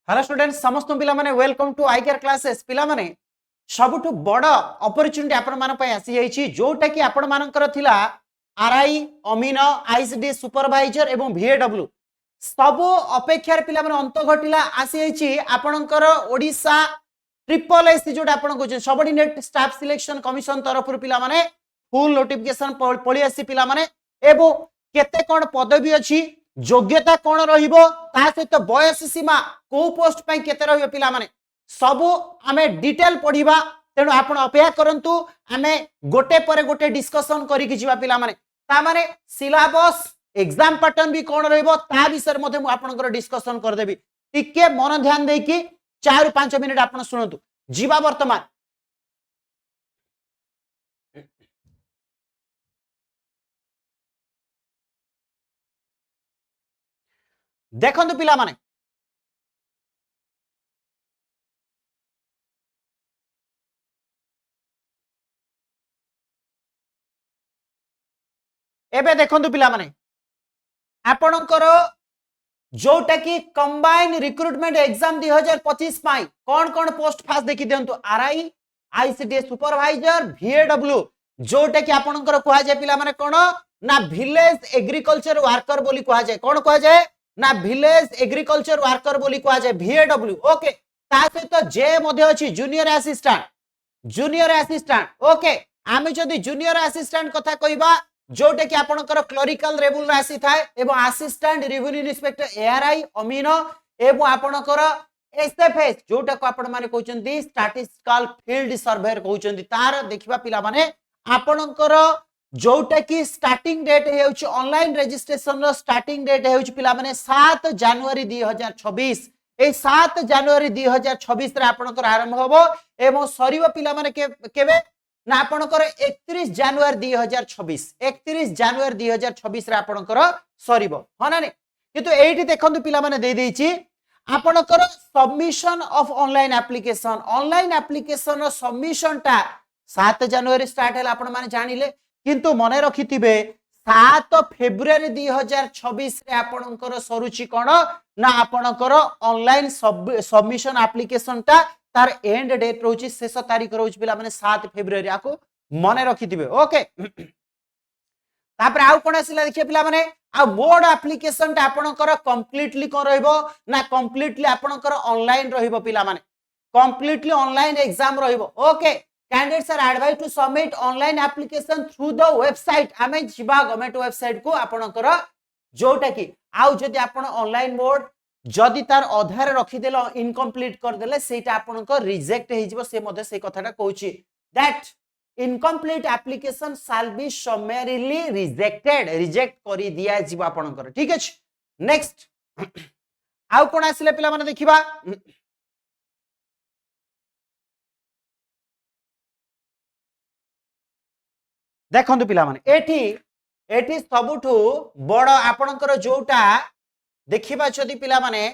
Hello students समस्त पिला माने welcome to I care classes पिला माने सबुठु बड़ अपॉर्चुनिटी आपण मान पय आसी जाईची जोटा कि आपण मानकर थिला आरआई अमीन आईसीडी सुपरवाइजर एवं वीएडब्ल्यू सब अपेक्षार पिला माने अंत घटिला आसी जाईची आपणकर ओडिसा ट्रिपल एससी जोटा आपण कहउछ सबऑर्डिनेट स्टाफ सिलेक्शन कमिशन तरफ पिला माने फुल नोटिफिकेशन पळी आसी पिला माने एवं केते कोन पदवी अछि योग्यता कौन रहिबो ता सहित बयस सीमा को पोस्ट पई केते रहिबो पिला माने सब आमे डिटेल पढिबा तेनु आपण अपेक्षा करंतु आमे गोटे पर गोटे डिस्कशन करी कि जिबा पिला माने ता माने सिलेबस एग्जाम पैटर्न भी कौन रहिबो ता विषय मध्ये मु आपनकर डिस्कशन कर देबी टिके मन ध्यान दे कि 4-5 मिनिट आपण सुनंतु जिबा वर्तमान देखंतु पिला माने एबे देखंतु पिला माने आपणकर जोटा कि कंबाइन रिक्रूटमेंट एग्जाम 2025 पाई कौन कौन पोस्ट फास्ट देखि दियंतु आरआई आईसीडी सुपरवाइजर वीएडब्ल्यू जोटा कि आपणकर कुहा जाय पिला माने कोन ना विलेज एग्रीकल्चर वर्कर बोली कुहा जाय कोन कुहा जाय ना विलेज एग्रीकल्चर वर्कर बोली कुहा जाय वीएडब्ल्यू ओके ता सहित जे मध्ये अछि जूनियर असिस्टेंट ओके आमे जदी जूनियर असिस्टेंट कथा कहबा जोटे कि आपनकर क्लरिकल रेबुल राशि थाए एवं असिस्टेंट रेवेन्यू इंस्पेक्टर एआरआई अमीन एवं आपनकर एसएफएस जोटा को आपण माने कहउचंती स्टैटिस्टिकल फील्ड सर्वेयर कहउचंती तार देखिबा पिला माने आपनकर जोटा कि स्टार्टिंग डेट हेउच ऑनलाइन रजिस्ट्रेशन रो स्टार्टिंग डेट हेउच पिला माने 7 जनवरी 2026 ए 7 जनवरी 2026 रे आपनकर आरंभ होबो एवं सरीबो पिला माने केबे ना आपनकर 31 जनवरी 2026 रे आपनकर सरीबो हना ने किंतु एठी देखंतु पिला माने दे देछि आपनकर सबमिशन ऑफ ऑनलाइन एप्लीकेशन रो सबमिशन टा 7 जनवरी स्टार्ट हैला आपण माने जानिले किंतु मने रखिथिबे 7 फेब्रुआरी 2026 रे आपनकर सरुचि कोन ना आपनकर ऑनलाइन सबमिशन एप्लीकेशन टा तार एंड डेट रोची शेष तारीख रोची पिला माने 7 फेब्रुआरी आको मने रखिथिबे ओके तापर आउ कोन आसिला देखिए पिला माने आ बोर्ड एप्लीकेशन ता आपनकर कंप्लीटली कोन रहइबो ना कंप्लीटली आपनकर ऑनलाइन रहइबो पिला माने कंप्लीटली ऑनलाइन एग्जाम रहइबो okay candidates are advised to submit online application through the website आमे जिबा गवर्नमेंट वेबसाइट को आपनकर जोटा कि आउ जदी आपन ऑनलाइन बोर्ड जदि तार आधार रखी देलो इनकम्प्लीट कर देले सेटा आपन को रिजेक्ट हे जिवो से मध्ये से कथाटा कहूची that incomplete application shall be summarily reject करी दिया जिवो आपन को ठीक अछि नेक्स्ट आउ कोन आसिले पिला माने देखिबा देखंतु पिला माने एठी सबुठु बड़ आपनकर जोटा देखिबा छथि पिला माने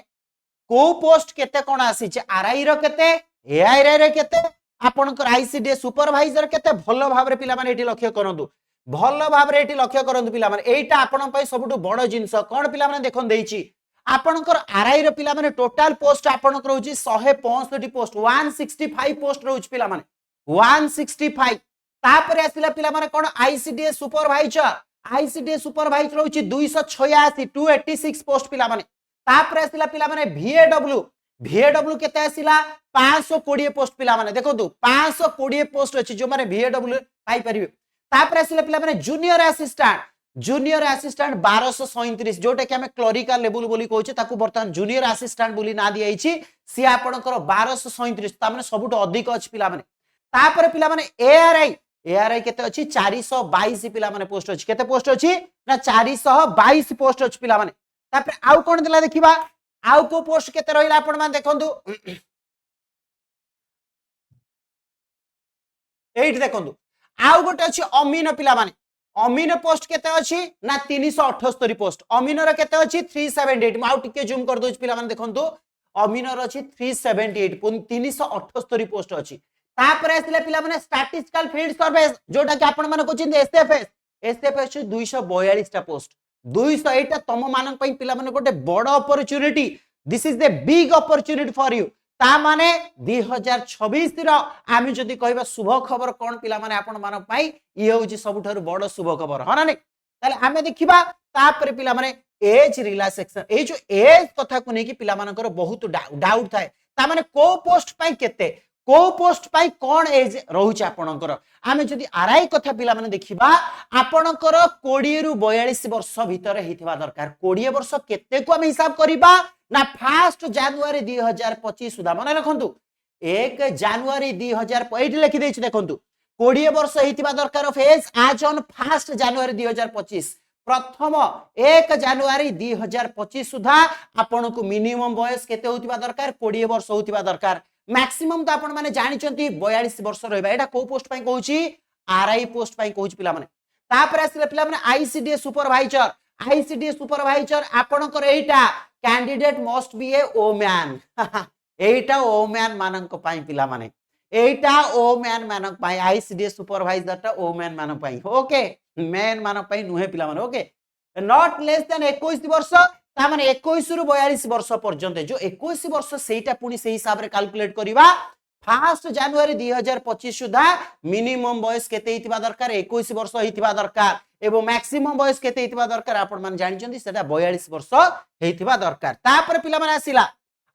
को पोस्ट केते कोन आसी छ आरआई रो केते एआई रे केते आपनकर आईसीडी सुपरवाइजर केते भलो भाव रे पिला माने एठी लक्ष्य करंतु भलो भाव रे एठी लक्ष्य करंतु पिला माने एटा आपन पय सबुठु बड़ जिंस कोन पिला माने देखन देइछि आपनकर आरआई रो पिला माने टोटल पोस्ट आपनकर होछि 165 पोस्ट 165 पोस्ट रोच पिला माने 165 तापर आसिला पिला माने कोन आईसीडी सुपरवाइजर होछि 286 286 पोस्ट पिला माने तापर आसिला पिला माने वीएडब्ल्यू केते आसिला 520 पोस्ट पिला माने देखो 520 पोस्ट अछि जो माने वीएडब्ल्यू पाई परिबे तापर आसिला पिला माने जूनियर असिस्टेंट 1237 जोटा कि हमें क्लरिकल लेवल बोली कहउछ ताकू वर्तमान जूनियर असिस्टेंट बोली ना दियाइछि सी आपनकर 1237 ता माने सबुट अधिक अछि पिला माने तापर पिला माने एआरआई केते अछि 422 पिला माने पोस्ट अछि केते पोस्ट अछि ना 422 पोस्ट अछि पिला माने तापर आउ कोन दिला देखिबा आउ को पोस्ट केते रहिला आपण मान देखंतु एट देखंतु आउ गोटे अछि अमीन पिला माने अमीन पोस्ट केते अछि ना 378 पोस्ट अमीन र केते अछि 378 आउ टिके जूम कर दोछ पिला माने देखंतु अमीन र अछि 378 378 पोस्ट अछि तापर आसिले पिला माने स्टैटिस्टिकल फील्ड सर्वे जोटा कि आपण माने कोचिन एसएफएस 242 टा पोस्ट 200 एटा तम मानन पई पिला माने गोटे बड़ opportunity this is the big opportunity for you ता माने 2026 रो आमी जदी कहबा शुभ खबर कोन पिला माने आपण मान पाई ये होची सबुठारु बड़ शुभ खबर हो ना नहीं ताले आमे देखिबा तापर पिला माने एज रिलैक्सेशन ए जो एज कथा को नेकी पिला मानकर बहुत डाउट थाए ता माने को पोस्ट पाई केते को पोस्ट पाई कोन एज रहउछ आपनकर आमे जदी आरआई कथा पिला माने देखिबा आपनकर 20 रु 42 वर्ष भीतर हेतिबा दरकार 20 वर्ष केते को आमे हिसाब करिबा ना 1 जनवरी 2025 सुधा मन रखंतु 1 जनवरी 2000 लिखि देछि देखंतु 20 वर्ष हेतिबा दरकार ऑफ एज आज ऑन 1 जनवरी 2025 प्रथम 1 जनवरी 2025 सुधा आपन को मिनिमम बयस केते होतिबा दरकार 20 वर्ष होतिबा दरकार मैक्सिमम तो आपण माने जानि चंती 42 वर्ष रहबा एटा को पोस्ट पई कहूची आरआई पोस्ट पई कहूची पिला माने तापर आसिले पिला माने आईसीडीएस सुपरवाइजर आपणकर एटा कैंडिडेट मस्ट बी ए ओमैन एटा ओमैन मानक पई पिला माने एटा ओमैन मानक पई आईसीडीएस सुपरवाइजर ता ओमैन मानक पई ओके मैन मानक पई नुहे पिला माने ओके नॉट लेस देन 21 वर्ष ता माने 21 रु 42 वर्ष पर्यंत जो 21 वर्ष सेटा पुनी से हिसाब रे कैलकुलेट करिवा 1 जनवरी 2025 सुधा मिनिमम बयस केते हितिबा दरकार 21 वर्ष हितिबा दरकार एवं मैक्सिमम बयस केते हितिबा दरकार आपण मान जानि चंदी सेटा 42 वर्ष हेतिबा दरकार तापर पिला माने आसिला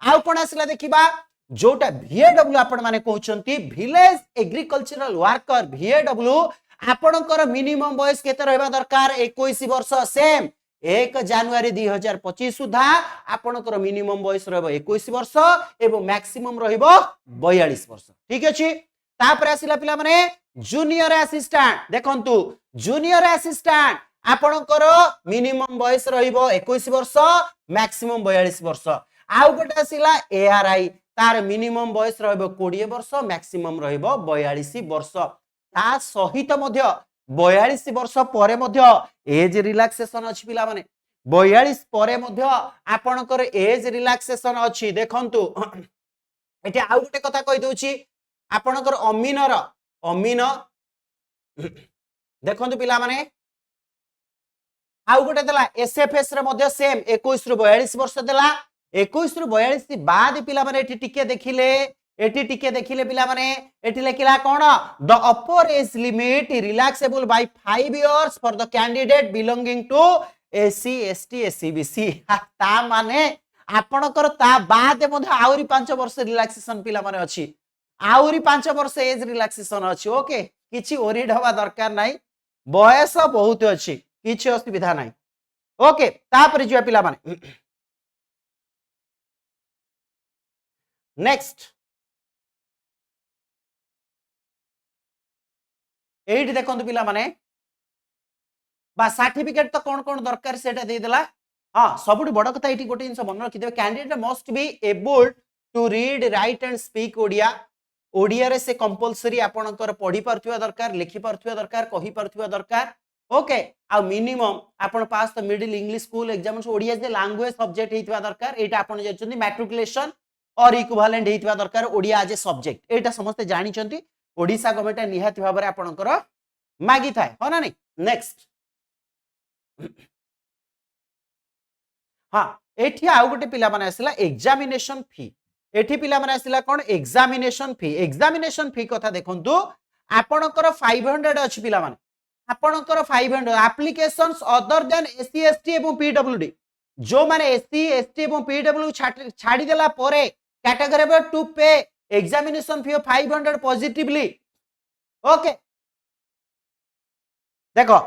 आउ कोन आसिला देखिबा जोटा VAW आपण माने कहउचंती विलेज एग्रीकल्चरल वर्कर VAW आपणकर मिनिमम बयस केते रहबा दरकार 21 वर्ष सेम 1 जनवरी 2025 सुधा आपणकर मिनिमम बयस रहबो 21 वर्ष एवं मैक्सिमम रहबो 42 वर्ष ठीक अछि तापर आसिला पिला माने जूनियर असिस्टेंट देखंतु जूनियर असिस्टेंट आपणकर मिनिमम बयस रहबो 21 वर्ष मैक्सिमम 42 वर्ष आउ गोटे आसिला एआरआई तार मिनिमम बयस रहबो 20 वर्ष मैक्सिमम रहबो 42 वर्ष ता सहित मध्य 42 वर्ष परे मध्य एज रिलैक्सेशन अछि पिला माने 42 परे मध्य आपणकर एज रिलैक्सेशन अछि देखंतु एठी आउ गोटे कथा कहि दोछि आपणकर अमीन देखंतु पिला माने आउ गोटे देला एसएफएस रे मध्य सेम 21 रु 42 वर्ष देला 21 रु 42 बाद पिला माने एठी टिके देखिले पिला माने एठी लेखिला कोन the upper age limit relaxable by 5 years for the candidate belonging to SC ST SCBC ता माने आपणकर ता बाद मधे आउरी 5 वर्ष रिलैक्सेशन पिला माने अछि आउरी 5 वर्ष एज रिलैक्सेशन अछि ओके किछि ओरिड हवा दरकार नाही बयस बहुत अछि किछि असुविधा नाही ओके तापर जिया पिला माने नेक्स्ट एठी देखंतु पिला माने बा सर्टिफिकेट तो कोन कोन दरकार सेटा दे देला हां सबुठी बड़ कथा एठी गोटे जिंस मन रखि देबे candidate must be able to read write and speak Odia रे से कंपल्सरी आपणकर पढी परथिबा दरकार लिखि परथिबा दरकार कहि परथिबा दरकार ओके आ मिनिमम आपण pass the middle English school exams Odia जे लैंग्वेज सब्जेक्ट हेतिबा दरकार एटा आपण जेचंदी मैट्रिकुलेशन और इक्विवेलेंट हेतिबा दरकार ओडिया एज ए सब्जेक्ट एटा समस्त जानि चंती ओडिसा गवर्नमेंट निहाती भाबरे आपणकर मागी थाए हो ना नहीं नेक्स्ट हां एठी आउ गोटे पिला माने आसिला एग्जामिनेशन फी एठी पिला माने आसिला कोन एग्जामिनेशन फी कथा देखंतु आपणकर 500 अछि पिला माने आपणकर 500 applications other than SC ST एवं पीडब्ल्यूडी जो माने एससी एसटी एवं पीडब्ल्यू छाडी देला परे कैटेगरी टू पे एग्जामिनेशन फी 500 पॉजिटिवली ओके देखो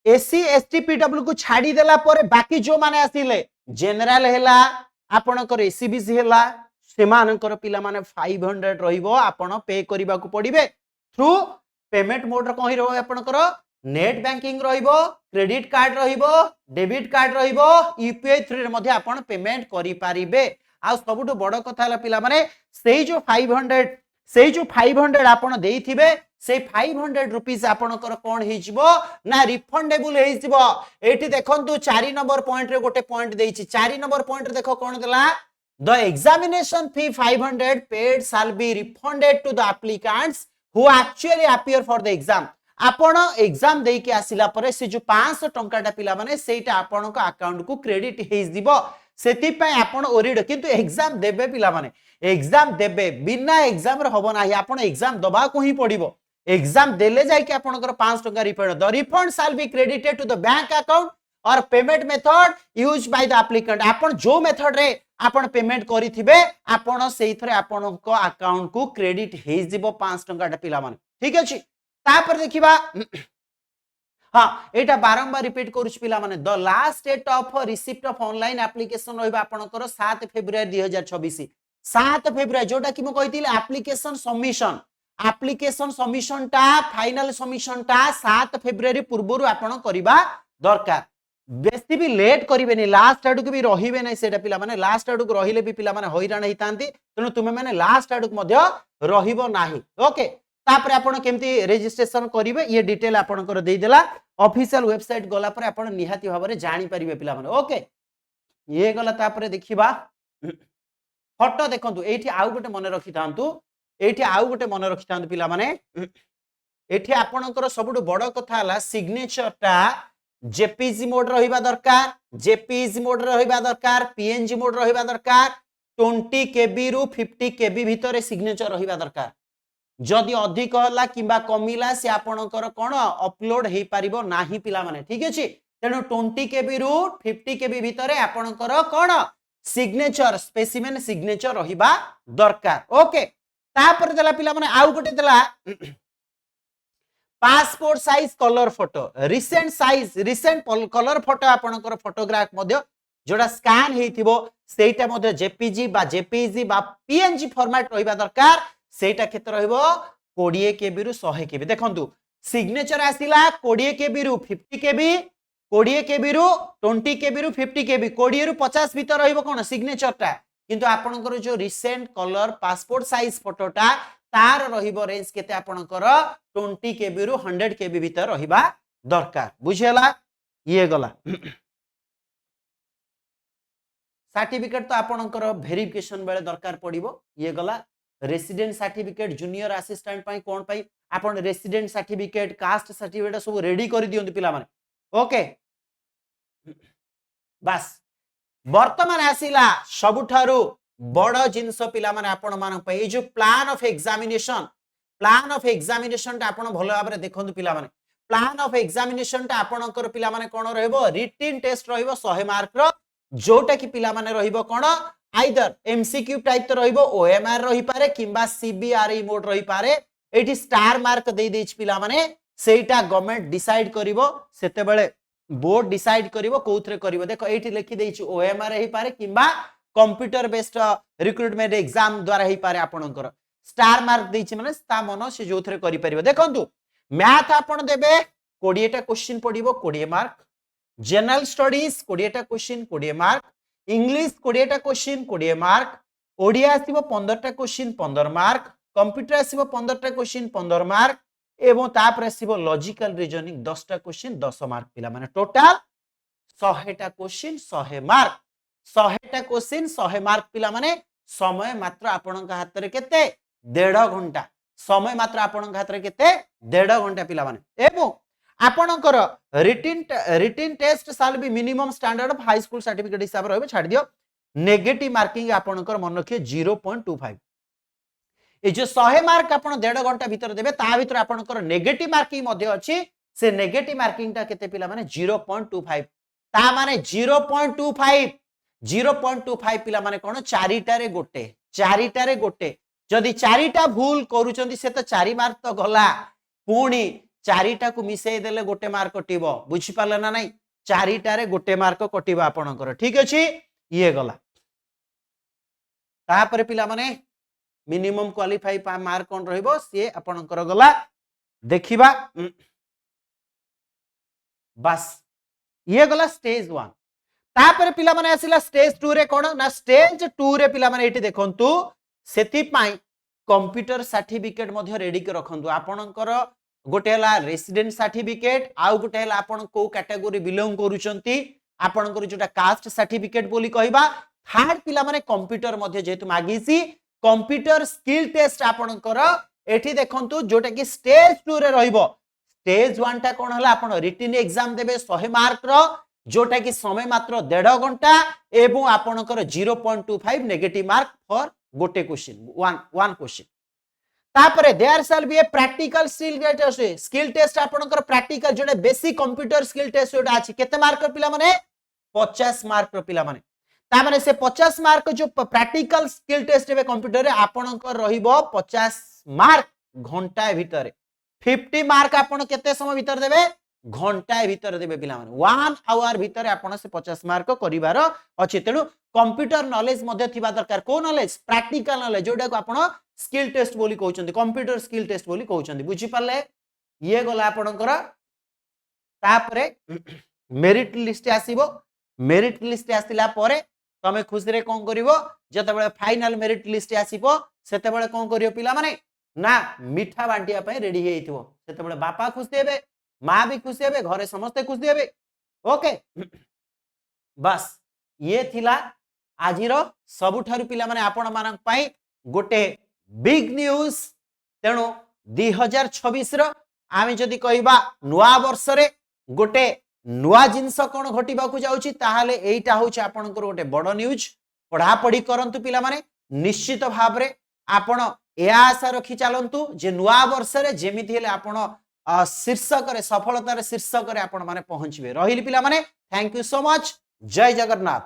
एससी एसटी पीडब्ल्यू को छाडी देला परे बाकी जो माने आसिले जनरल हेला आपणकर एसीबीसी हेला सेमानकर पिला माने 500 रहिबो आपण पे करिबा को पड़िबे थ्रू पेमेंट मोड कहि रहबो आपणकर नेट बैंकिंग रहिबो क्रेडिट कार्ड रहिबो डेबिट कार्ड रहिबो यूपीआई थ्रू रे मध्ये आपण पेमेंट करि पारिबे आ सबुठ बड़ कथा हला पिला माने सेई जो 500 आपण देइथिबे से 500 रुपीस आपणकर कोन हिजबो ना रिफंडेबल हेजिबो एठी देखंतु 4 नंबर पॉइंट रे गोटे पॉइंट देइछि 4 नंबर पॉइंट रे देखो कोन देला the examination fee 500 paid shall be refunded to the applicants who actually appear for the exam आपण एग्जाम देई के आसिला परे से जो 500 टंकाटा पिला माने सेटा आपण को अकाउंट को क्रेडिट हेजिबो सेति पय आपण ओरिड किंतु एग्जाम देबे पिला माने एग्जाम देबे बिना एग्जाम रे हबो नाही आपण एग्जाम दबा को ही पड़िबो एग्जाम देले जाय कि आपनकर 5 टका refund the refund shall be credited to the bank account or payment method use by the applicant आपण जो मेथड रे आपण पेमेंट करिथिबे आपण सेहि थरे आपनको अकाउंट को क्रेडिट हे जिवो 5 टका पिला माने ठीक अछि तापर देखिबा हाँ एटा बारंबार रिपीट करूछ पिला माने the last date of receipt of online application रहबा आपनकर 7 फेब्रुआरी 2026 7 फेब्रुआरी जोटा कि म कहितिले एप्लिकेशन सबमिशन टा फाइनल सबमिशन टा 7 फेब्रुआरी पूर्वरु आपण करिबा दरकार बेसी भी लेट करिवे नि लास्ट आडू भी रहिबे नै सेटा पिला माने लास्ट आडू रहिले भी पिला माने हैरान हितांती तनु तुमे माने लास्ट आडू मध्य रहिबो नाही ओके तापर आपण केमती रजिस्ट्रेशन करिवे ये डिटेल आपण कर देई देला ऑफिशियल वेबसाइट गला पर आपण निहाती भाबरे जानि परिबे पिला माने ओके ये गला तापर देखिबा फोटो देखंतु एठी आउ गोटे मन रखि थांतु एठी आउ गोटे मन रखि थांतु पिला माने एठी आपणकर सबुडु बड़ कथा हला सिग्नेचर टा जेपीजी मोड रहिबा दरकार जेपीजी मोड रहिबा दरकार पीएनजी मोड रहिबा दरकार 20 केबी रु 50 केबी भितरे सिग्नेचर रहिबा दरकार जदि अधिक हला किबा कमिला से आपणकर कोन अपलोड हे परिबो नाही पिला माने ठीक अछि तेनु 20 केबी रु 50 केबी भितरे आपणकर कोन सिग्नेचर स्पेसिमेन सिग्नेचर रहिबा दरकार ओके तापर देला पिला माने आउ गोटे देला passport size colour photo recent colour photo आपणकर फोटोग्राफ मध्य जोड़ा स्कैन हेथिबो सेटा मध्य जेपीजी बा जेपीजी बा पीएनजी फॉर्मेट रहिबा दरकार सेटा केते रहइबो 20 केबी रु 100 केबी देखंतु सिग्नेचर आसिला 20 केबी रु 50 केबी 20 केबी रु 20 केबी रु 50 केबी 20 रु 50 भीतर रहइबो कोन सिग्नेचर टा किंतु आपणकर जो रिसेंट कलर पासपोर्ट साइज फोटोटा तार रहिबो रेंज केते आपणकर 20 केबी रु 100 केबी भीतर रहिबा दरकार बुझेला ये गला सर्टिफिकेट तो आपणकर वेरिफिकेशन बेले दरकार पड़िबो ये गला रेसिडेंट सर्टिफिकेट जूनियर असिस्टेंट पई कोन पई आपण रेसिडेंट सर्टिफिकेट कास्ट सर्टिफिकेट सब रेडी करि दियंतु पिला माने ओके बस वर्तमान आसिला सबुठारु बड़ जिनस पिला माने आपण मान पई जो प्लान ऑफ एग्जामिनेशन टा आपण भलो भाबरे देखंतु पिला माने प्लान ऑफ एग्जामिनेशन टा आपणकर पिला माने कोन रहइबो रिटन टेस्ट रहइबो 100 मार्क रो जोटा कि पिला माने रहइबो कोन आइदर एमसीक्यू टाइप तो रहइबो ओएमआर रही पारे किबा सीबीआरई मोड रही पारे एठी स्टार मार्क दे देछ पिला माने सेटा गवर्नमेंट डिसाइड करिवो सेते बेले बोर्ड डिसाइड करिवो कोउथरे करिवो देखो एठी लिखि देछ ओएमआर रही पारे किबा कंप्यूटर बेस्ड रिक्रूटमेंट एग्जाम द्वारा ही पारे आपणकर स्टार मार्क देछि माने ता मन से जोथरे करि परिबो देखंतु मैथ आपण देबे 20 टा क्वेश्चन पडिबो 20 मार्क जनरल स्टडीज 20 टा क्वेश्चन 20 मार्क इंग्लिश 20 टा क्वेश्चन 20 मार्क ओडिया आसीबो 15 टा क्वेश्चन 15 मार्क कंप्यूटर आसीबो 15 टा क्वेश्चन 15 मार्क एवं तापर आसीबो लॉजिकल रीजनिंग 10 टा क्वेश्चन 10 मार्क पिला माने टोटल 100 टा क्वेश्चन 100 मार्क 100 टा क्वेश्चन 100 मार्क पिला माने समय मात्र आपनका हाथ रे केते 1.5 घंटा समय मात्र आपनका हाथ रे केते 1.5 घंटा पिला माने एवं आपनकर रिटन टेस्ट साल भी minimum standard of high school certificate हिसाब रहबे छाड़ दियो नेगेटिव मार्किंग आपनकर मन रखियो 0.25 ए जो 100 मार्क आपण 1.5 घंटा भीतर देबे ता भीतर आपनकर नेगेटिव मार्किंग मध्ये अछि से नेगेटिव मार्किंग ता केते पिला माने 0.25 ता माने 0.25 पिला माने कोन चारिटारे गोटे जदि चारिटा भूल करूचंदी से तो 4 मार्क तो गला पुणी चारिटा को मिसई देले गोटे मार्क कटिबो बुझी पाले ना नहीं चारिटारे गोटे मार्क कटिबो आपनकर ठीक अछि ये गला तापर पिला माने मिनिमम क्वालिफाई मार्क कोन रहइबो से आपनकर गला देखिबा बस ये गला स्टेज 1 तापर पिला माने आसिला स्टेज 2 रे कोन ना स्टेज 2 रे पिला माने एठी देखंतु सेति पाई कंप्यूटर सर्टिफिकेट मध्ये रेडी के रखंतु आपनकर गोटे हला रेसिडेंट सर्टिफिकेट आउ गोटे हला आपन को कैटेगरी बिलोंग करूचंती आपनकर जोटा कास्ट सर्टिफिकेट बोली कहबा थर्ड पिला माने कंप्यूटर मध्ये जेतु मागीसी कंप्यूटर स्किल टेस्ट आपनकर एठी देखंतु जोटा कि स्टेज 2 रे रहइबो स्टेज 1 टा कोन हला आपन रिटन एग्जाम देबे 100 मार्क रो जोटा कि समय मात्र 1.5 घंटा एवं आपणकर 0.25 नेगेटिव मार्क फॉर गोटे क्वेश्चन वन क्वेश्चन तापरे there shall be a practical skill test आपणकर प्रैक्टिकल जोटे बेसिक कंप्यूटर स्किल टेस्ट जोटा अछि केते मार्क पिला माने 50 मार्क पिला माने ता माने से 50 मार्क जो प्रैक्टिकल स्किल टेस्ट है कंप्यूटर रे आपणकर रहिबो 50 मार्क घंटा भितर 50 मार्क आपण केते समय भितर देबे घंटा भितर देबे पिला माने 1 आवर भितर आपण से 50 मार्क करिवार अछि तेनु कंप्यूटर नॉलेज मध्ये थिबा दरकार को नॉलेज प्रैक्टिकल नॉलेज जोडा को आपण स्किल टेस्ट बोली कहउछन्ती कंप्यूटर स्किल टेस्ट बोली कहउछन्ती बुझी पाले ये गला आपणकर तापरे मेरिट लिस्ट आसीबो मेरिट लिस्ट आसिला परे तमे खुशी रे कोन करिवो जते बेले फाइनल मेरिट लिस्ट आसीबो सेते बेले कोन करियो पिला माने ना मिठा बांटिया पे रेडी हेइथिबो सेते बेले बापा खुशी हेबे मां भी खुशी हेबे घरे समस्त खुशी हेबे ओके बस ये थिला आजिरो सबुठारु पिला माने आपण मानक पई गोटे बिग न्यूज तेणु 2026 रो आमी जदी कहबा नुआ वर्ष रे गोटे नुआ जिंस कोन घटिबा को जाउची ताहाले एइटा होची आपनकर गोटे बड़ न्यूज पढ़ा पढ़ी करंतु पिला माने निश्चित भाव रे आपण ए आशा रखी चलंतु जे नुआ वर्ष रे जेमिति हेले आपण शीर्षक रे सफलता रे शीर्षक रे आपण माने पहुंचबे रहिली पिला माने थैंक यू सो मच जय जगन्नाथ।